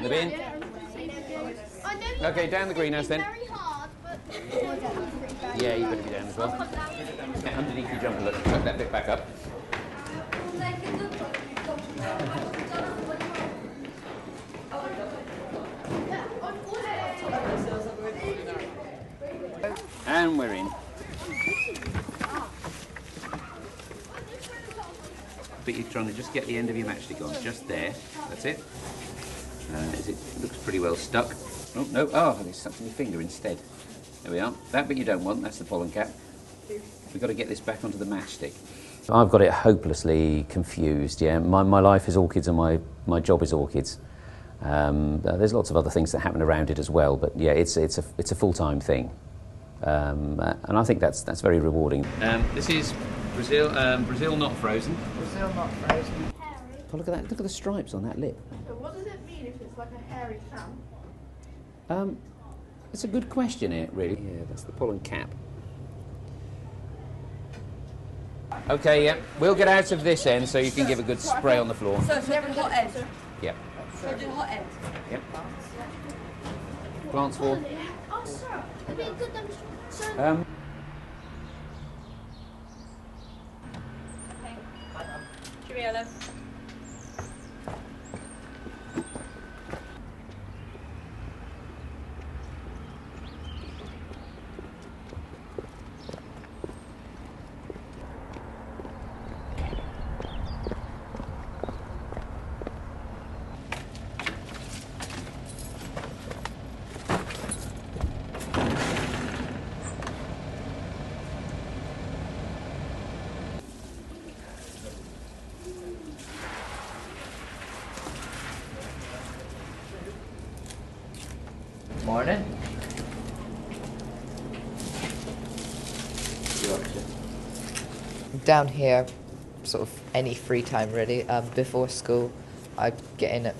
in the bin. Okay, down the greenhouse then. Yeah, you better be down as well. Underneath your jumper, look, tuck that bit back up. And we're in. But you're trying to just get the end of your matchstick on, just there. That's it. It looks pretty well stuck. Oh, no, oh, there's something in your finger instead. There we are. That bit you don't want, that's the pollen cap. We've got to get this back onto the matchstick. I've got it hopelessly confused, yeah. My life is orchids and my job is orchids. There's lots of other things that happen around it as well, but yeah, it's a full-time thing. And I think that's very rewarding. This is Brazil, Brazil not frozen. Brazil not frozen. Oh, look at that! Look at the stripes on that lip. But what does it mean if it's like a hairy fan? It's a good question, really. Yeah, that's the pollen cap. Okay, yeah, we'll get out of this end so you can give a good spray on the floor. So it's never hot end. Yep. So do hot end. Yep. Plants for. Oh, sir, it'd be a good demonstration. Cheerio, love. Morning. Down here, sort of any free time really. Before school, I get in at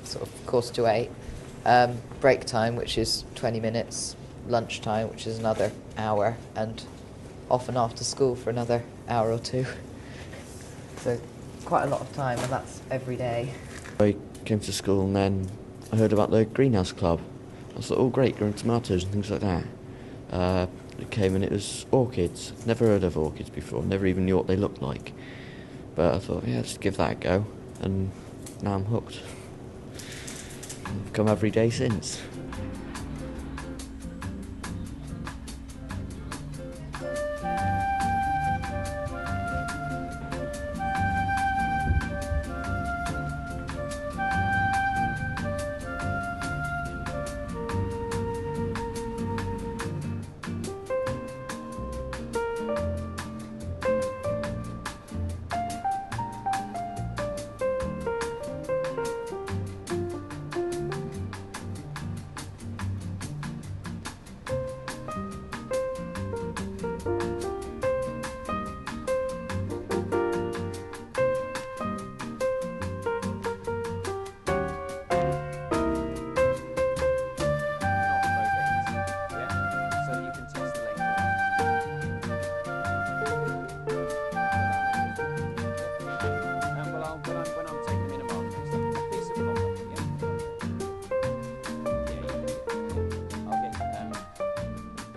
sort of 7:45. Break time, which is 20 minutes. Lunchtime, which is another hour, and often after school for another hour or two. So quite a lot of time, and that's every day. I came to school and then I heard about the greenhouse club. I thought, oh great, growing tomatoes and things like that. It came and it was orchids. Never heard of orchids before, never even knew what they looked like. But I thought, yeah, let's give that a go, and now I'm hooked. I've come every day since.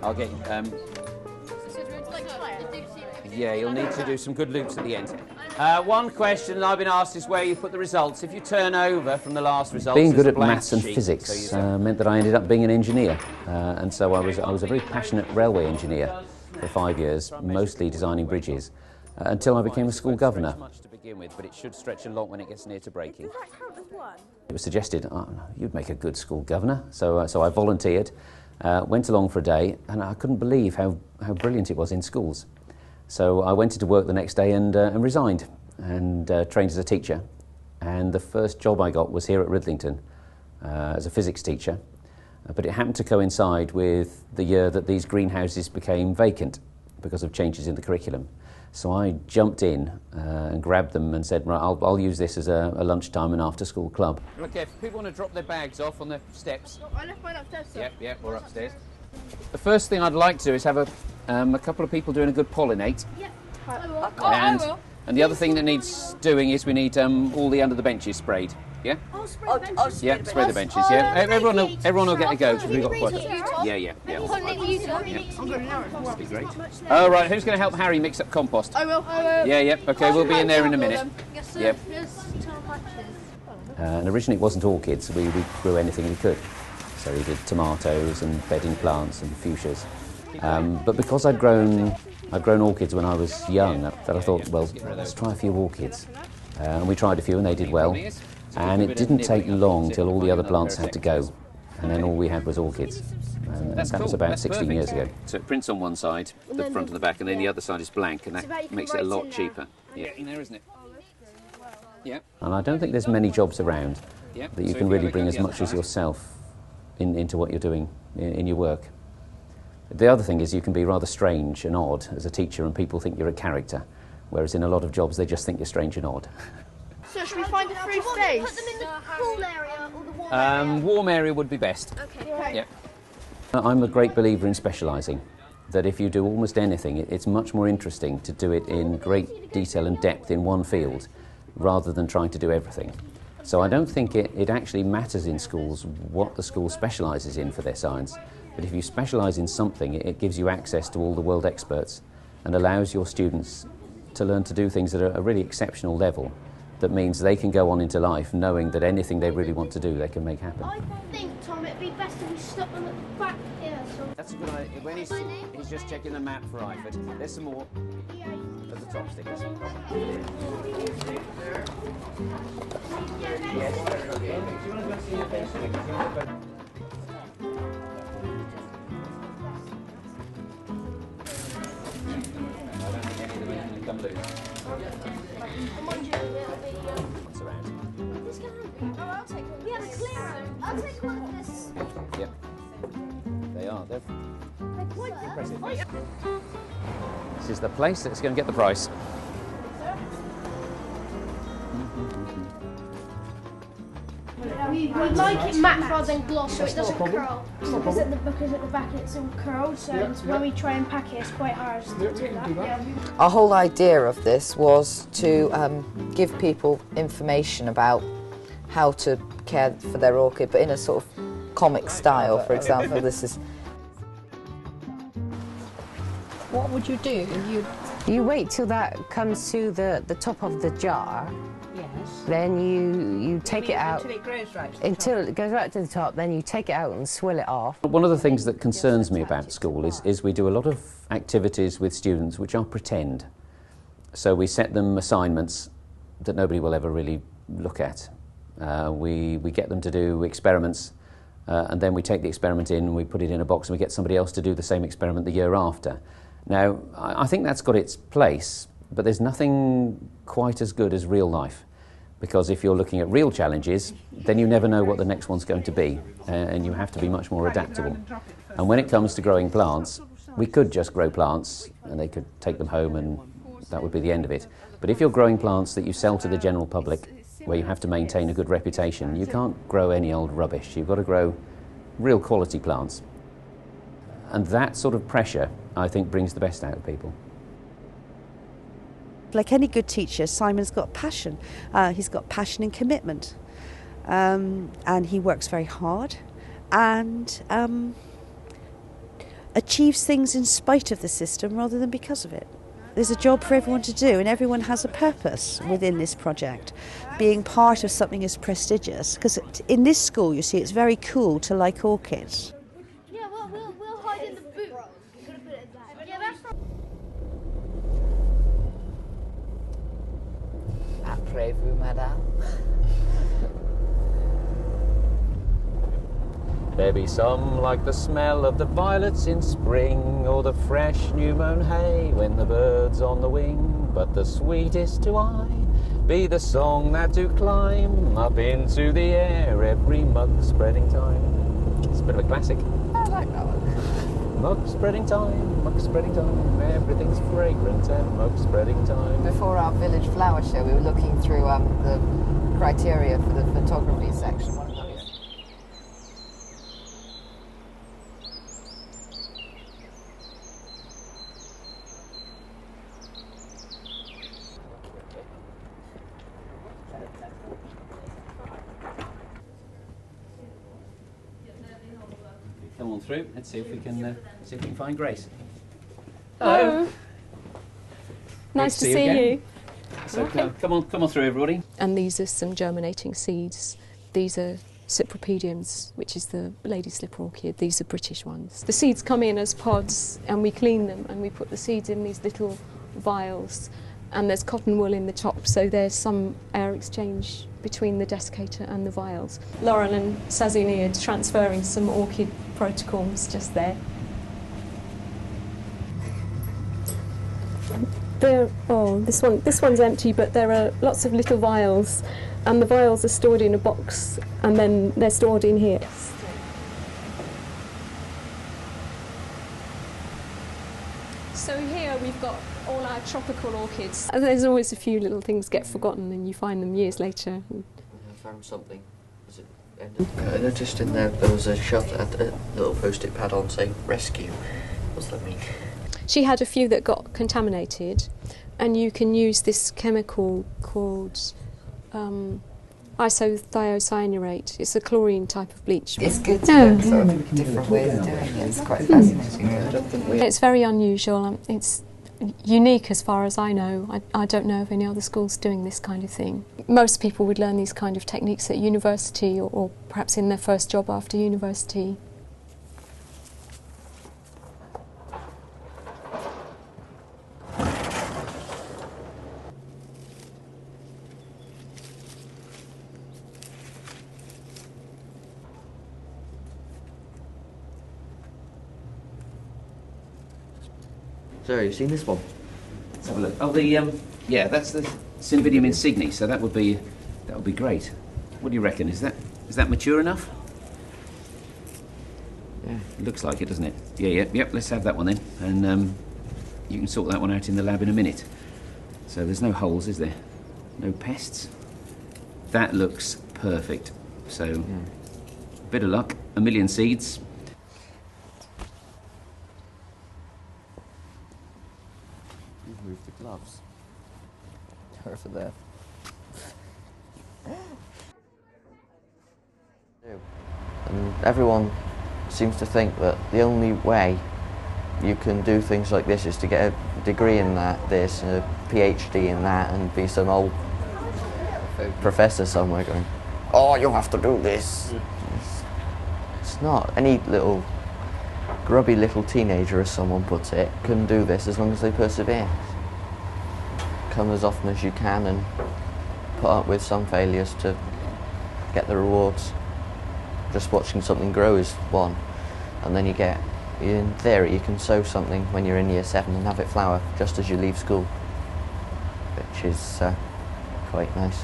I'll get. Yeah, you'll need to do some good loops at the end. One question that I've been asked is where you put the results. If you turn over from the last results, being good at maths and physics meant that I ended up being an engineer, and so I was a very passionate railway engineer for 5 years, mostly designing bridges, until I became a school governor. Much to begin with, but it should stretch a lot when it gets near to breaking. Does that count as one? It was suggested, oh, you'd make a good school governor, so I volunteered. Went along for a day, and I couldn't believe how brilliant it was in schools. So I went into work the next day and resigned, and trained as a teacher. And the first job I got was here at Writhlington as a physics teacher. But it happened to coincide with the year that these greenhouses became vacant because of changes in the curriculum. So I jumped in and grabbed them and said, right, I'll use this as a lunchtime and after-school club. Look, if people want to drop their bags off on the steps. I left mine upstairs, sir. Yeah, we're upstairs. The first thing I'd like to do is have a couple of people doing a good pollinate. Yeah. I will. And the other thing that needs doing is we need all the under the benches sprayed. Yeah? I'll spray the benches. Yeah, spray the benches, yeah. Everyone will get a go because we've got quite a... Yeah. That'd be great. Oh, right, who's going to help Harry mix up compost? I will. Yeah, okay, we'll be in there in a minute. Yes, sir. Yep. Yes. And originally it wasn't orchids, we grew anything we could. So we did tomatoes and bedding plants and fuchsias. But because I'd grown orchids when I was young, that I thought, well, let's try a few orchids. And we tried a few and they did well. And it didn't take long till all the other plants had to go. And then all we had was orchids. And that was about 16 years ago. So it prints on one side, the front and the back, and then the other side is blank, and that makes it a lot cheaper. Yeah, in there, isn't it? Yeah. And I don't think there's many jobs around that you can really bring as much as yourself into what you're doing in your work. The other thing is you can be rather strange and odd as a teacher, and people think you're a character, whereas in a lot of jobs they just think you're strange and odd. So should we find a free space? Put them in the cool area or the warm area? Warm area would be best. Okay. Yeah. I'm a great believer in specialising, that if you do almost anything, it's much more interesting to do it in great detail and depth in one field rather than trying to do everything. So I don't think it actually matters in schools what the school specialises in for their science, but if you specialise in something, it gives you access to all the world experts and allows your students to learn to do things at a really exceptional level. That means they can go on into life knowing that anything they really want to do, they can make happen. I think, Tom, it'd be best if we stuck them at the back here. So. That's a good idea. When he's just checking the map for Iford. There's some more at the top stickers. I'll take one of this. Yep. They are. They're quite impressive. This is the place that's going to get the price. We like it matte rather than gloss, so it doesn't curl. Because at the back it's all curled, so when we try and pack it, it's quite hard to do that. Yeah. Our whole idea of this was to give people information about how to care for their orchid, but in a sort of comic style. For example, this is... What would you do? You wait till that comes to the top of the jar. Yes. Then you take it out. Until it grows right to the top. Until it goes right to the top, then you take it out and swill it off. One of the things that concerns me about school is we do a lot of activities with students which are pretend. So we set them assignments that nobody will ever really look at. We get them to do experiments, and then we take the experiment in, we put it in a box, and we get somebody else to do the same experiment the year after. Now, I think that's got its place, but there's nothing quite as good as real life, because if you're looking at real challenges, then you never know what the next one's going to be, and you have to be much more adaptable. And when it comes to growing plants, we could just grow plants, and they could take them home, and that would be the end of it. But if you're growing plants that you sell to the general public, where you have to maintain a good reputation, you can't grow any old rubbish. You've got to grow real quality plants. And that sort of pressure, I think, brings the best out of people. Like any good teacher, Simon's got passion. He's got passion and commitment. And he works very hard and achieves things in spite of the system rather than because of it. There's a job for everyone to do, and everyone has a purpose within this project. Being part of something is prestigious, because in this school, you see, it's very cool to like orchids. Yeah, well, we'll hide in the boot. Yeah, that's right. Après-vous, madame. There be some like the smell of the violets in spring, or the fresh new mown hay when the bird's on the wing. But the sweetest to I be the song that do climb up into the air every mug spreading time. It's a bit of a classic. I like that one. Mug spreading time, everything's fragrant and mug spreading time. Before our village flower show, we were looking through the criteria for the photography section. One of them is through. Let's see if we can find Grace. Hello. Nice to see you. So come on through, everybody. And these are some germinating seeds. These are Cypripediums, which is the lady slipper orchid. These are British ones. The seeds come in as pods and we clean them and we put the seeds in these little vials, and there's cotton wool in the top, so there's some air exchange between the desiccator and the vials. Laurel and Sazini are transferring some orchid protocols just there. This one's empty, but there are lots of little vials, and the vials are stored in a box, and then they're stored in here. So here we've got all our tropical orchids. And there's always a few little things get forgotten, and you find them years later. I found something. I noticed in there was a shot that had a little post-it pad on saying rescue. What does that mean? She had a few that got contaminated, and you can use this chemical called isothiocyanurate. It's a chlorine type of bleach. It's good to learn sort of different ways of doing it. It's quite fascinating. It's very unusual. It's unique as far as I know. I don't know of any other schools doing this kind of thing. Most people would learn these kind of techniques at university or perhaps in their first job after university. So, you seen this one? Let's have a look. Oh, yeah, that's the Cymbidium insigne. So that would be great. What do you reckon? Is that mature enough? Yeah. It looks like it, doesn't it? Yeah. Let's have that one then, and you can sort that one out in the lab in a minute. So there's no holes, is there? No pests. That looks perfect. So, bit of luck, 1 million seeds. Move the gloves. Over there. And everyone seems to think that the only way you can do things like this is to get a degree in this, and a PhD in that, and be some old professor somewhere going, oh, you have to do this. It's not. Any little grubby little teenager, as someone puts it, can do this as long as they persevere. Come as often as you can and put up with some failures to get the rewards. Just watching something grow is one, and then in theory you can sow something when you're in year 7 and have it flower just as you leave school, which is quite nice.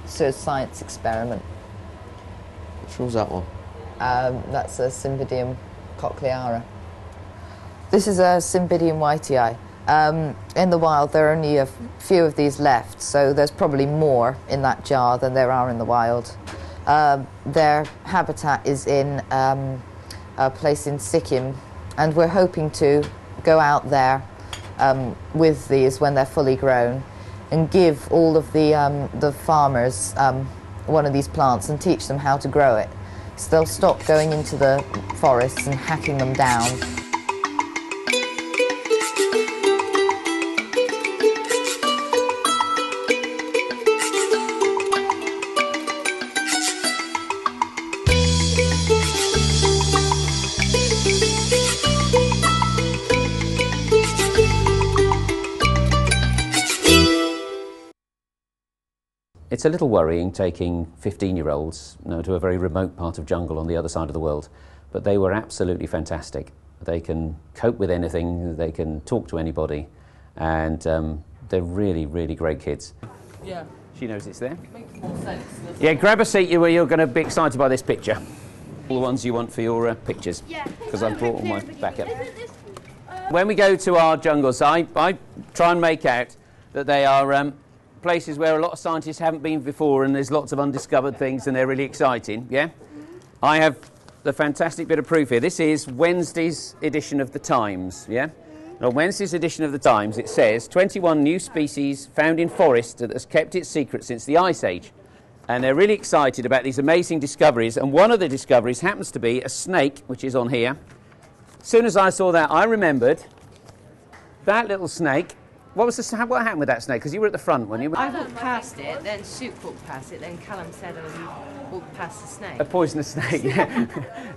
So science experiment. Which one's that one? That's a Cymbidium cochleara. This is a Cymbidium whitei. In the wild there are only a few of these left, so there's probably more in that jar than there are in the wild. Their habitat is in a place in Sikkim, and we're hoping to go out there with these when they're fully grown and give all of the farmers one of these plants and teach them how to grow it. So they'll stop going into the forests and hacking them down. It's a little worrying taking 15-year-olds to a very remote part of jungle on the other side of the world, but they were absolutely fantastic. They can cope with anything, they can talk to anybody, and they're really, really great kids. Yeah. She knows it's there. It makes more sense. Yeah, grab a seat where you're going to be excited by this picture. All the ones you want for your pictures, because I've brought all my backup. When we go to our jungles, I try and make out that they are places where a lot of scientists haven't been before, and there's lots of undiscovered things, and they're really exciting, yeah? I have the fantastic bit of proof here. This is Wednesday's edition of the Times, yeah? On Wednesday's edition of the Times, it says 21 new species found in forest that has kept its secret since the Ice Age. And they're really excited about these amazing discoveries, and one of the discoveries happens to be a snake, which is on here. As soon as I saw that, I remembered that little snake. What happened with that snake? Because you were at the front, weren't you? I walked past it, then Sue walked past it, then Callum said, oh, you walked past the snake. A poisonous snake, yeah.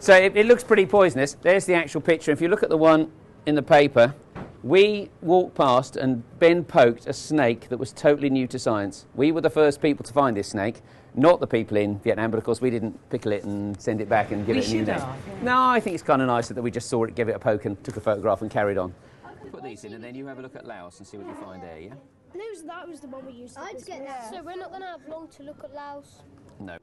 So it looks pretty poisonous. There's the actual picture. If you look at the one in the paper, we walked past and Ben poked a snake that was totally new to science. We were the first people to find this snake, not the people in Vietnam, but of course we didn't pickle it and send it back and give it a new name. No, I think it's kind of nice that we just saw it, gave it a poke and took a photograph and carried on. Put these in and then you have a look at Laos and see what you find there, yeah? That was the one we used. I'd get that. So we're not going to have long to look at Laos. No. You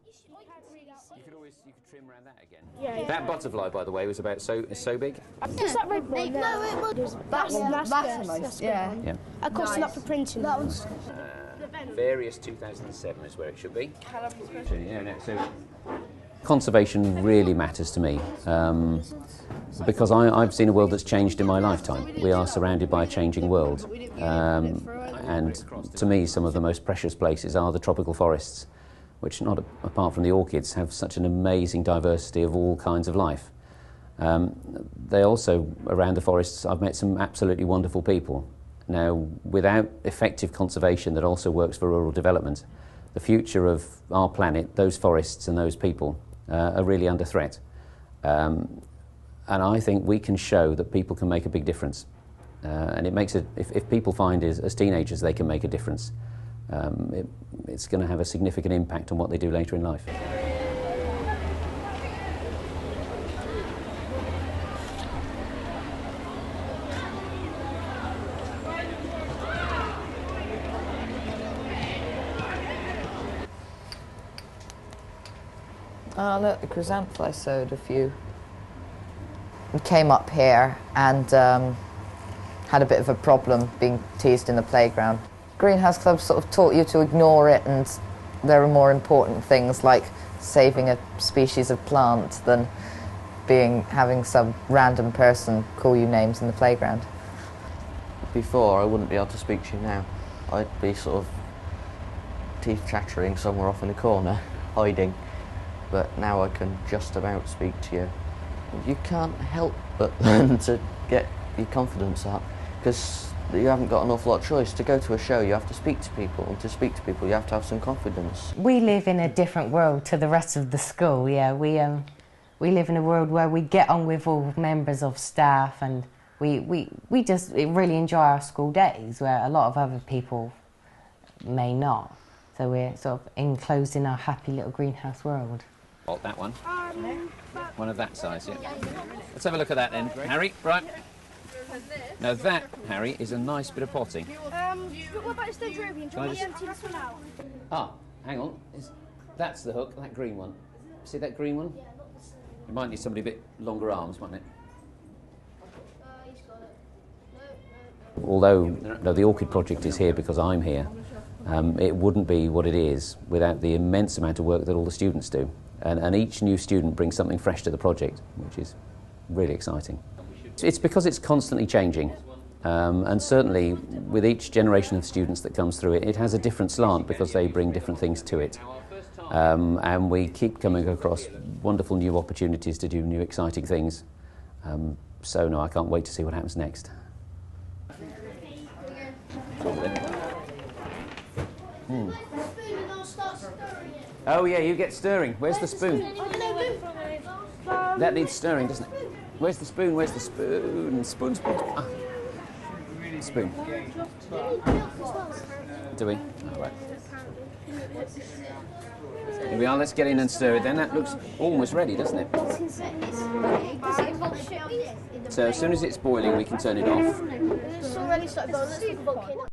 could trim around that again. Yeah. That butterfly, by the way, was about so big. Is that red one? No, it was. That's the most. Yeah. Yeah. I cost enough for printing. That was. Various 2007 is where it should be. So conservation really matters to me because I've seen a world that's changed in my lifetime. We are surrounded by a changing world, and to me some of the most precious places are the tropical forests, which, not apart from the orchids, have such an amazing diversity of all kinds of life. They also, around the forests, I've met some absolutely wonderful people. Now, without effective conservation that also works for rural development, the future of our planet, those forests and those people, are really under threat. And I think we can show that people can make a big difference. And it makes it, if people find as teenagers they can make a difference, it's going to have a significant impact on what they do later in life. Oh, look, the chrysanthemum I sowed a few. We came up here and had a bit of a problem being teased in the playground. Greenhouse Club sort of taught you to ignore it, and there are more important things like saving a species of plant than having some random person call you names in the playground. Before, I wouldn't be able to speak to you now. I'd be sort of teeth chattering somewhere off in a corner, hiding. But now I can just about speak to you. You can't help but learn to get your confidence up, because you haven't got an awful lot of choice. To go to a show, you have to speak to people, and to speak to people, you have to have some confidence. We live in a different world to the rest of the school, yeah. We live in a world where we get on with all members of staff, and we just really enjoy our school days, where a lot of other people may not. So we're sort of enclosed in our happy little greenhouse world. Oh, that one. One of that size, yeah. Let's have a look at that then, Harry. Right. Now that, Harry, is a nice bit of potting. But what about this dendrobium? Do you want to empty this one out? Ah, hang on. That's the hook, that green one. See that green one? It might need somebody a bit longer arms, mightn't it? He's got it. Although the Orchid project is here because I'm here, it wouldn't be what it is without the immense amount of work that all the students do. And each new student brings something fresh to the project, which is really exciting. It's because it's constantly changing, and certainly with each generation of students that comes through it has a different slant because they bring different things to it. And we keep coming across wonderful new opportunities to do new exciting things. So no, I can't wait to see what happens next. Oh yeah, you get stirring. Where's the spoon? That needs stirring, doesn't it? Where's the spoon? Where's the spoon? Spoon. Ah. Spoon. Do we? Oh, right. Here we are, let's get in and stir it then. That looks almost ready, doesn't it? So as soon as it's boiling, we can turn it off. It's already started boiling. Let's